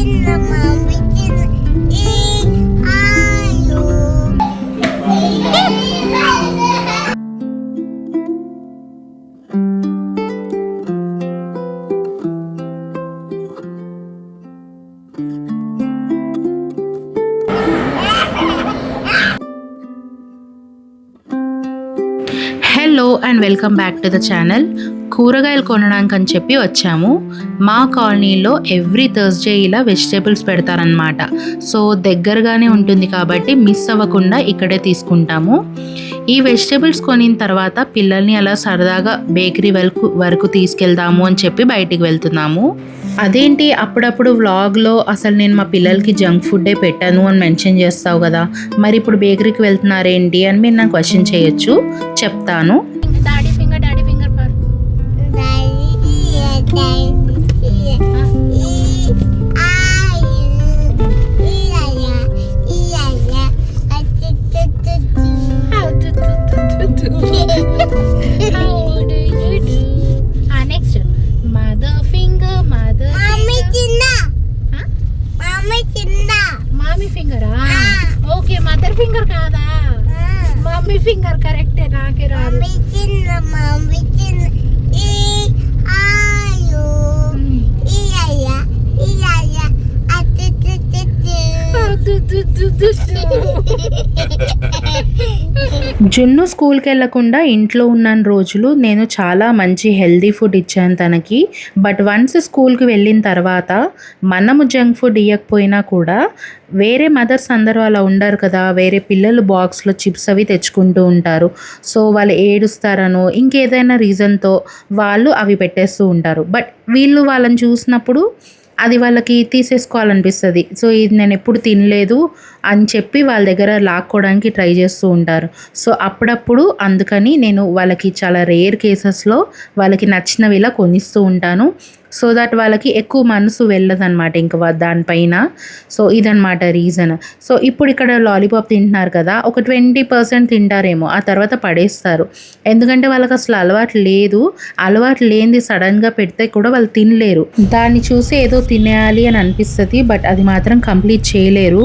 Hello and welcome back to the channel. కూరగాయలు కొనడానికి అని చెప్పి వచ్చాము. మా కాలనీలో ఎవ్రీ థర్స్డే ఇలా వెజిటేబుల్స్ పెడతారనమాట. సో దగ్గరగానే ఉంటుంది కాబట్టి మిస్ అవ్వకుండా ఇక్కడే తీసుకుంటాము. ఈ వెజిటేబుల్స్ కొనిన తర్వాత పిల్లల్ని అలా సరదాగా బేకరీ వరకు తీసుకెళ్దాము అని చెప్పి బయటికి వెళ్తున్నాము. అదేంటి అప్పుడప్పుడు వ్లాగ్లో అసలు నేను మా పిల్లలకి జంక్ ఫుడ్డే పెట్టాను అని మెన్షన్ చేస్తావు కదా, మరి ఇప్పుడు బేకరీకి వెళ్తున్నారేంటి అని మీరు నాకు క్వశ్చన్ చేయొచ్చు, చెప్తాను. మమ్మీ ఫింగరా? ఓకే, మదర్ ఫింగర్ కాదా? మమ్మీ ఫింగర్ కరెక్టే, నాకే రాదు. జున్ను స్కూల్కి వెళ్ళకుండా ఇంట్లో ఉన్న రోజులు నేను చాలా మంచి హెల్దీ ఫుడ్ ఇచ్చాను తనకి. బట్ వన్స్ స్కూల్కి వెళ్ళిన తర్వాత మనము జంక్ ఫుడ్ ఇవ్వకపోయినా కూడా వేరే మదర్స్ అందరూ అలా ఉండరు కదా, వేరే పిల్లలు బాక్స్లో చిప్స్ అవి తెచ్చుకుంటూ ఉంటారు. సో వాళ్ళు ఏడుస్తారనో ఇంకేదైనా రీజన్తో వాళ్ళు అవి పెట్టేస్తూ ఉంటారు. బట్ వీళ్ళు వాళ్ళని చూసినప్పుడు అది వాళ్ళకి తీసేసుకోవాలనిపిస్తుంది. సో ఇది నేను ఎప్పుడు తినలేదు అని చెప్పి వాళ్ళ దగ్గర లాక్కోవడానికి ట్రై చేస్తూ ఉంటారు. సో అప్పుడప్పుడు అందుకని నేను వాళ్ళకి చాలా రేర్ కేసెస్లో వాళ్ళకి నచ్చినవి ఇలా కొనిస్తూ ఉంటాను. సో దట్ వాళ్ళకి ఎక్కువ మనసు వెళ్ళదన్నమాట ఇంకా దానిపైన. సో ఇదన్నమాట రీజన్. సో ఇప్పుడు ఇక్కడ లాలీపాప్ తింటున్నారు కదా, ఒక 20% తింటారేమో, ఆ తర్వాత పడేస్తారు. ఎందుకంటే వాళ్ళకి అసలు అలవాటు లేదు. అలవాటు లేనిది సడన్గా పెడితే కూడా వాళ్ళు తినలేరు. దాన్ని చూసి ఏదో తినేయాలి అని అనిపిస్తుంది, బట్ అది మాత్రం కంప్లీట్ చేయలేరు.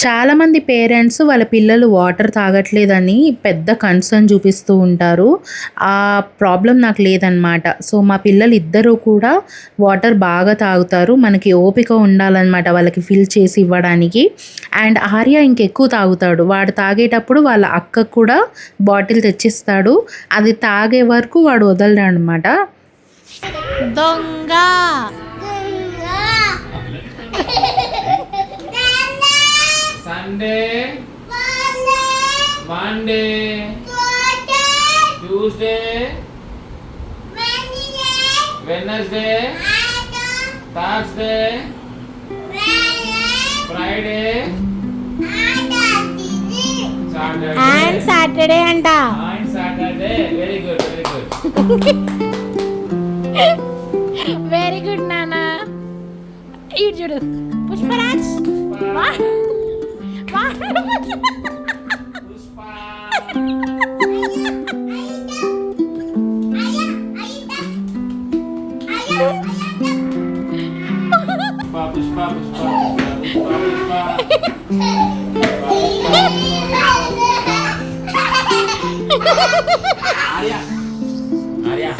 చాలామంది పేరెంట్స్ వాళ్ళ పిల్లలు వాటర్ తాగట్లేదని పెద్ద కన్సర్న్ చూపిస్తూ ఉంటారు. ఆ ప్రాబ్లం నాకు లేదనమాట. సో మా పిల్లలు ఇద్దరూ కూడా వాటర్ బాగా తాగుతారు. మనకి ఓపిక ఉండాలన్నమాట వాళ్ళకి ఫిల్ చేసి ఇవ్వడానికి. అండ్ ఆర్య ఇంకెక్కువ తాగుతాడు. వాడు తాగేటప్పుడు వాళ్ళ అక్కకు కూడా బాటిల్ తెచ్చిస్తాడు. అది తాగే వరకు వాడు వదలడు అనమాట. దొంగ Sunday, Monday, Tuesday, Wednesday, Thursday, Friday, Saturday. And Saturday అంట. And Saturday. Very good, very good. Very good నాన్న. ఇటు చూడు Pushparaj. Pushpa. Pushpa, Pushpa, Pushpa, Pushpa, Arya, Arya.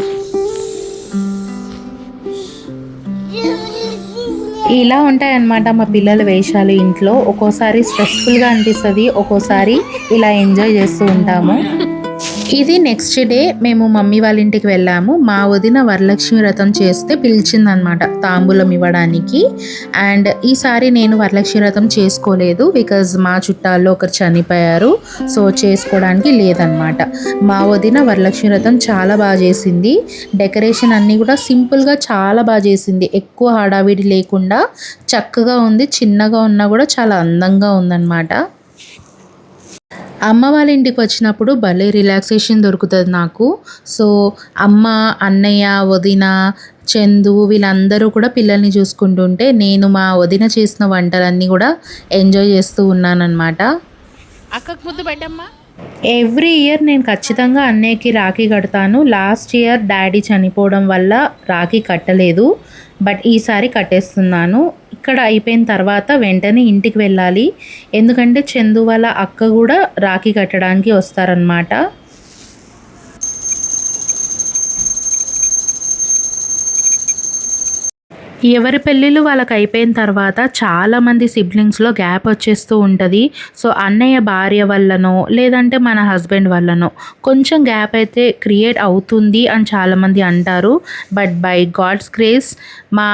ఇలా ఉంటాయన్నమాట మా పిల్లల వేషాలు ఇంట్లో. ఒక్కోసారి స్ట్రెస్ఫుల్గా అనిపిస్తుంది, ఒక్కోసారి ఇలా ఎంజాయ్ చేస్తూ ఉంటాము. ఇది నెక్స్ట్ డే మేము మమ్మీ వాళ్ళ ఇంటికి వెళ్ళాము. మా వదిన వరలక్ష్మి వ్రతం చేస్తే పిలిచిందనమాట తాంబూలం ఇవ్వడానికి. అండ్ ఈసారి నేను వరలక్ష్మి వ్రతం చేసుకోలేదు, బికాజ్ మా చుట్టాల్లో ఒకరు చనిపోయారు. సో చేసుకోవడానికి లేదనమాట. మా వదిన వరలక్ష్మి వ్రతం చాలా బాగా చేసింది. డెకరేషన్ అన్నీ కూడా సింపుల్గా చాలా బాగా చేసింది. ఎక్కువ హడావిడి లేకుండా చక్కగా ఉంది. చిన్నగా ఉన్నా కూడా చాలా అందంగా ఉందన్నమాట. అమ్మ వాళ్ళ ఇంటికి వచ్చినప్పుడు భలే రిలాక్సేషన్ దొరుకుతుంది నాకు. సో అమ్మ, అన్నయ్య, వదిన, చందు వీళ్ళందరూ కూడా పిల్లల్ని చూసుకుంటుంటే నేను మా వదిన చేసిన వంటలన్నీ కూడా ఎంజాయ్ చేస్తూ ఉన్నానన్నమాట. అక్కకు ముద్దు పెట్టమ్మా. ఎవ్రీ ఇయర్ నేను ఖచ్చితంగా అన్నయ్యకి రాఖీ కడతాను. లాస్ట్ ఇయర్ డాడీ చనిపోవడం వల్ల రాఖీ కట్టలేదు, బట్ ఈసారి కట్టేస్తున్నాను. ఇక్కడ అయిపోయిన తర్వాత వెంటనే ఇంటికి వెళ్ళాలి, ఎందుకంటే చందు వాళ్ళ అక్క కూడా రాఖీ కట్టడానికి వస్తారనమాట. ఎవరి పెళ్ళిళ్ళు వాళ్ళకి అయిపోయిన తర్వాత చాలామంది సిబ్లింగ్స్లో గ్యాప్ వచ్చేస్తూ ఉంటుంది. సో అన్నయ్య భార్య వల్లనో లేదంటే మన హస్బెండ్ వల్లనో కొంచెం గ్యాప్ అయితే క్రియేట్ అవుతుంది అని చాలామంది అంటారు. బట్ బై గాడ్స్ గ్రేస్ మా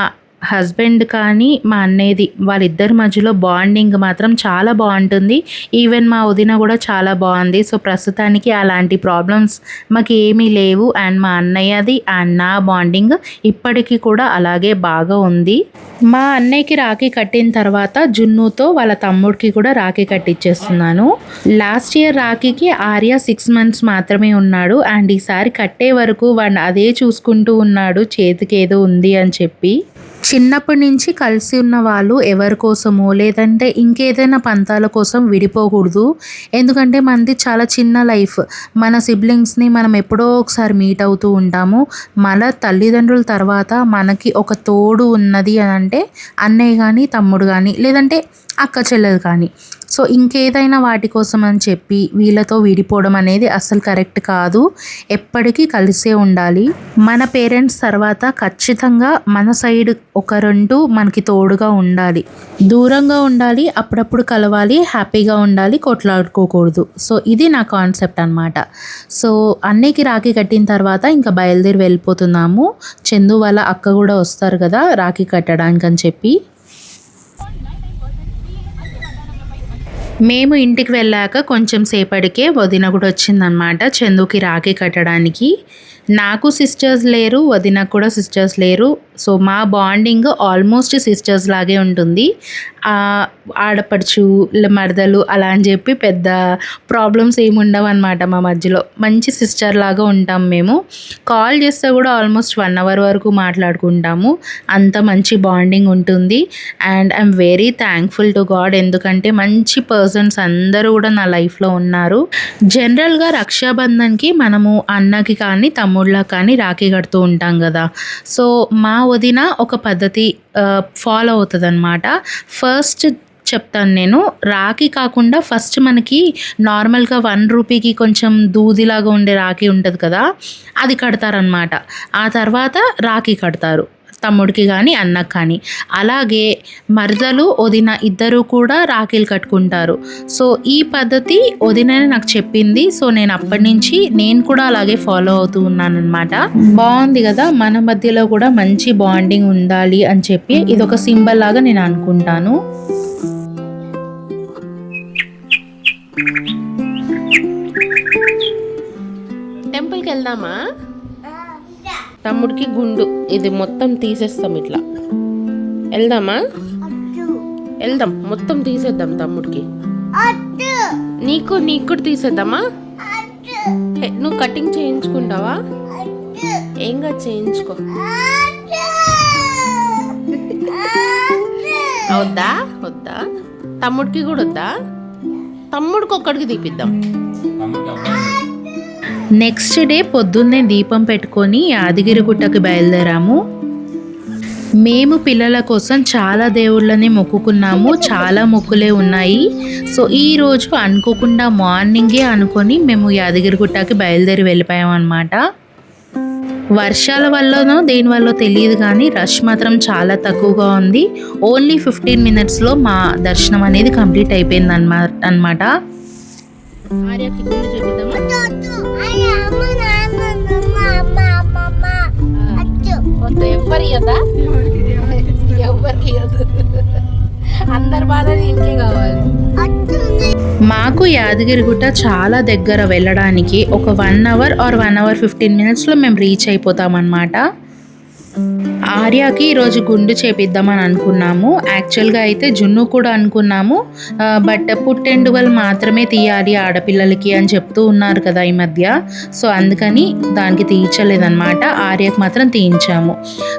హస్బెండ్ కానీ మా అన్నయ్యది వాళ్ళిద్దరి మధ్యలో బాండింగ్ మాత్రం చాలా బాగుంటుంది. ఈవెన్ మా వదిన కూడా చాలా బాగుంది. సో ప్రస్తుతానికి అలాంటి ప్రాబ్లమ్స్ మాకు ఏమీ లేవు. అండ్ మా అన్నయ్యది అండ్ నా బాండింగ్ ఇప్పటికీ కూడా అలాగే బాగా ఉంది. మా అన్నయ్యకి రాఖీ కట్టిన తర్వాత జున్నుతో వాళ్ళ తమ్ముడికి కూడా రాఖీ కట్టించేస్తున్నాను. లాస్ట్ ఇయర్ రాఖీకి ఆర్య 6 months మాత్రమే ఉన్నాడు. అండ్ ఈసారి కట్టే వరకు వాడిని అదే చూసుకుంటూ ఉన్నాడు, చేతికి ఏదో ఉంది అని చెప్పి. చిన్నప్పటి నుంచి కలిసి ఉన్న వాళ్ళు ఎవరి కోసమో లేదంటే ఇంకేదైనా పంతాల కోసం విడిపోకూడదు. ఎందుకంటే మనది చాలా చిన్న లైఫ్. మన సిబ్లింగ్స్ని మనం ఎప్పుడో ఒకసారి మీట్ అవుతూ ఉంటాము. మన తల్లిదండ్రుల తర్వాత మనకి ఒక తోడు ఉన్నది అని అంటే అన్నయ్య కానీ తమ్ముడు కానీ లేదంటే అక్క చెల్లెలు కానీ. సో ఇంకేదైనా వాటి కోసం అని చెప్పి వీళ్ళతో విడిపోవడం అనేది అస్సలు కరెక్ట్ కాదు. ఎప్పటికీ ఉండాలి. మన పేరెంట్స్ తర్వాత ఖచ్చితంగా మన సైడ్ ఒకరంటూ మనకి తోడుగా ఉండాలి. దూరంగా ఉండాలి, అప్పుడప్పుడు కలవాలి, హ్యాపీగా ఉండాలి, కొట్లాడుకోకూడదు. సో ఇది నా కాన్సెప్ట్ అనమాట. సో అన్నయ్యకి రాఖీ కట్టిన తర్వాత ఇంకా బయలుదేరి వెళ్ళిపోతున్నాము. చందు వాళ్ళ అక్క కూడా వస్తారు కదా రాఖీ కట్టడానికి అని చెప్పి. మేము ఇంటికి వెళ్ళాక కొంచెం సేపటికే వదిన కూడా వచ్చిందనమాట చందుకి రాఖీ కట్టడానికి. నాకు సిస్టర్స్ లేరు, వదినకు కూడా సిస్టర్స్ లేరు. సో మా బాండింగ్ ఆల్మోస్ట్ సిస్టర్స్ లాగే ఉంటుంది. ఆడపడుచు మరదలు అలా అని చెప్పి పెద్ద ప్రాబ్లమ్స్ ఏమి ఉండవు అనమాట మా మధ్యలో. మంచి సిస్టర్ లాగా ఉంటాం మేము. కాల్ చేస్తే కూడా ఆల్మోస్ట్ 1 hour వరకు మాట్లాడుకుంటాము. అంత మంచి బాండింగ్ ఉంటుంది. And I'm very thankful to God, ఎందుకంటే మంచి పర్సన్స్ అందరూ కూడా నా లైఫ్లో ఉన్నారు. జనరల్గా రక్షాబంధన్కి మనము అన్నకి కానీ తమ్ముళ్ళకి కానీ రాఖీ కడుతూ ఉంటాం కదా. సో మా వదిన ఒక పద్ధతి ఫాలో అవుతుంది అనమాట. ఫస్ట్ చెప్తాను నేను. రాఖీ కాకుండా ఫస్ట్ మనకి నార్మల్గా 1 రూపీకి కొంచెం దూదిలాగా ఉండే రాఖీ ఉంటుంది కదా, అది కడతారనమాట. ఆ తర్వాత రాఖీ కడతారు తమ్ముడికి కానీ అన్నకి కానీ. అలాగే మరదలు వదిన ఇద్దరు కూడా రాఖీలు కట్టుకుంటారు. సో ఈ పద్ధతి వదిననే నాకు చెప్పింది. సో నేను అప్పటి నుంచి నేను కూడా అలాగే ఫాలో అవుతూ ఉన్నాను అనమాట. బాగుంది కదా, మన మధ్యలో కూడా మంచి బాండింగ్ ఉండాలి అని చెప్పి ఇదొక సింబల్ లాగా నేను అనుకుంటాను. టెంపుల్కి వెళ్దామా? తమ్ముడికి గుండు ఇది మొత్తం తీసేస్తాం. ఇట్లా వెళ్దామా? వెళ్దాం, మొత్తం తీసేద్దాం తమ్ముడికి. నీకు కూడా తీసేద్దామా? నువ్వు కటింగ్ చేయించుకుంటావా? ఏంగా చేయించుకో. వద్దా? తమ్ముడికి కూడా వద్దా? తమ్ముడికి ఒక్కడికి తీపిద్దాం. నెక్స్ట్ డే పొద్దున్నే దీపం పెట్టుకొని యాదగిరిగుట్టకి బయలుదేరాము. మేము పిల్లల కోసం చాలా దేవుళ్ళని మొక్కుకున్నాము. చాలా మొక్కులే ఉన్నాయి. సో ఈరోజు అనుకోకుండా మార్నింగే అనుకొని మేము యాదగిరిగుట్టకి బయలుదేరి వెళ్ళిపోయాం అన్నమాట. వర్షాల వల్లనో దేనివల్ల తెలియదు కానీ రష్ మాత్రం చాలా తక్కువగా ఉంది. ఓన్లీ 15 minutesలో మా దర్శనం అనేది కంప్లీట్ అయిపోయింది అన్నమాట. ఆర్యకి గుండు చూపిద్దామా? ఎవ్వరు ఇవ్వదా? ఎవ్వరికి ఇవ్వదు. అందరి బాధ ఇంకే కావాలి. మాకు యాదగిరిగుట్ట చాలా దగ్గర. వెళ్ళడానికి ఒక 1 hour or 1 hour 15 minutesలో మేము రీచ్ అయిపోతాం అన్నమాట. ఆర్యాకి ఈరోజు గుండు చేపిద్దామని అనుకున్నాము. యాక్చువల్గా అయితే జున్ను కూడా అనుకున్నాము, బట్ పుట్టెండుగలు మాత్రమే తీయాలి ఆడపిల్లలకి అని చెప్తూ ఉన్నారు కదా ఈ మధ్య. సో అందుకని దానికి తీయించలేదన్నమాట. ఆర్యాకి మాత్రం తీయించాము.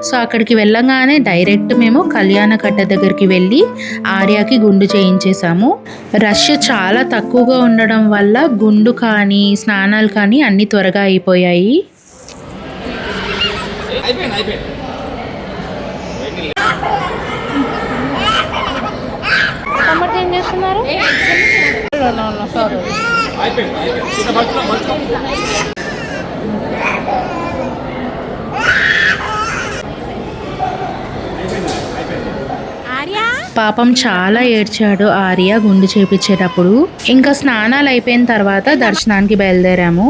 సో అక్కడికి వెళ్ళగానే డైరెక్ట్ మేము కళ్యాణ కట్ట దగ్గరికి వెళ్ళి ఆర్యాకి గుండు చేయించేసాము. రష్ చాలా తక్కువగా ఉండడం వల్ల గుండు కానీ స్నానాలు కానీ అన్నీ త్వరగా అయిపోయాయి. అయిపోయింది. టమాటా ఏం చేస్తున్నారు? పాపం చాలా ఏడ్చాడు ఆర్య గుండు చేపించేటప్పుడు. ఇంకా స్నానాలు అయిపోయిన తర్వాత దర్శనానికి బయలుదేరాము.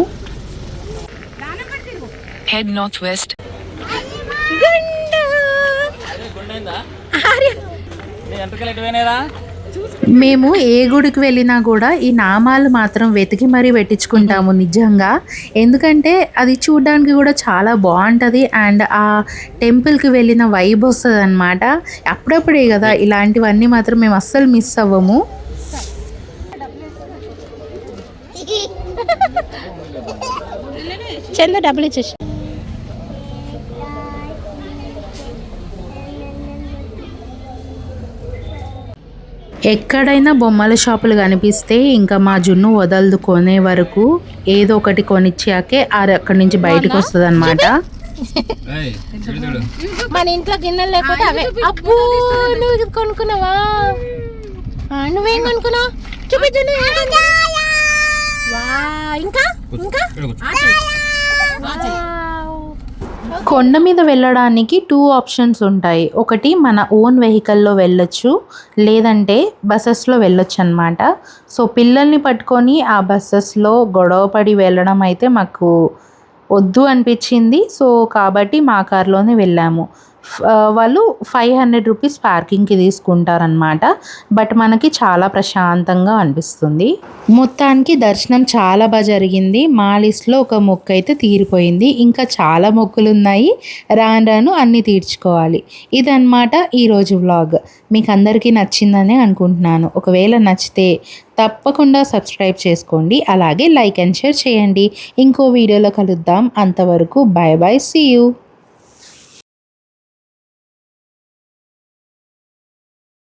Head northwest. మేము ఏ గుడికి వెళ్ళినా కూడా ఈ నామాలు మాత్రం వెతికి మరీ పెట్టించుకుంటాము నిజంగా. ఎందుకంటే అది చూడడానికి కూడా చాలా బాగుంటుంది అండ్ ఆ టెంపుల్కి వెళ్ళిన వైబ్ వస్తుంది అనమాట. అప్పుడప్పుడే కదా ఇలాంటివన్నీ మాత్రం మేము అస్సలు మిస్ అవ్వము. చంద డబ్బులు ఇచ్చేసి ఎక్కడైనా బొమ్మల షాపులు కనిపిస్తే ఇంకా మా జున్ను వదలదు కొనే వరకు. ఏదో ఒకటి కొనిచ్చాకే అక్కడి నుంచి బయటకు వస్తుంది అనమాట. మన ఇంట్లో గిన్నెలు లేకపోతే అవే. అబ్బో నువ్వు ఇది కొనుక్కున్నావా? నువ్వేం కొనుక్కున్నావు? చూపించు. ఇంకా కొండ మీద వెళ్ళడానికి 2 ఆప్షన్స్ ఉంటాయి. ఒకటి మన ఓన్ వెహికల్లో వెళ్ళొచ్చు, లేదంటే బస్సెస్లో వెళ్ళొచ్చు అనమాట. సో పిల్లల్ని పట్టుకొని ఆ బస్సెస్లో గొడవ పడి వెళ్ళడం అయితే మాకు వద్దు అనిపించింది. సో కాబట్టి మా కార్లోనే వెళ్ళాము. వాళ్ళు 500 రూపీస్ పార్కింగ్కి తీసుకుంటారనమాట. బట్ మనకి చాలా ప్రశాంతంగా అనిపిస్తుంది. మొత్తానికి దర్శనం చాలా బాగా జరిగింది. మా లిస్ట్లో ఒక మొక్కు అయితే తీరిపోయింది. ఇంకా చాలా మొక్కులు ఉన్నాయి, రాను అన్నీ తీర్చుకోవాలి. ఇదన్నమాట ఈరోజు వ్లాగ్. మీకు అందరికీ నచ్చిందనే అనుకుంటున్నాను. ఒకవేళ నచ్చితే తప్పకుండా సబ్స్క్రైబ్ చేసుకోండి, అలాగే లైక్ అండ్ షేర్ చేయండి. ఇంకో వీడియోలో కలుద్దాం. అంతవరకు బాయ్ బాయ్, సీ యూ.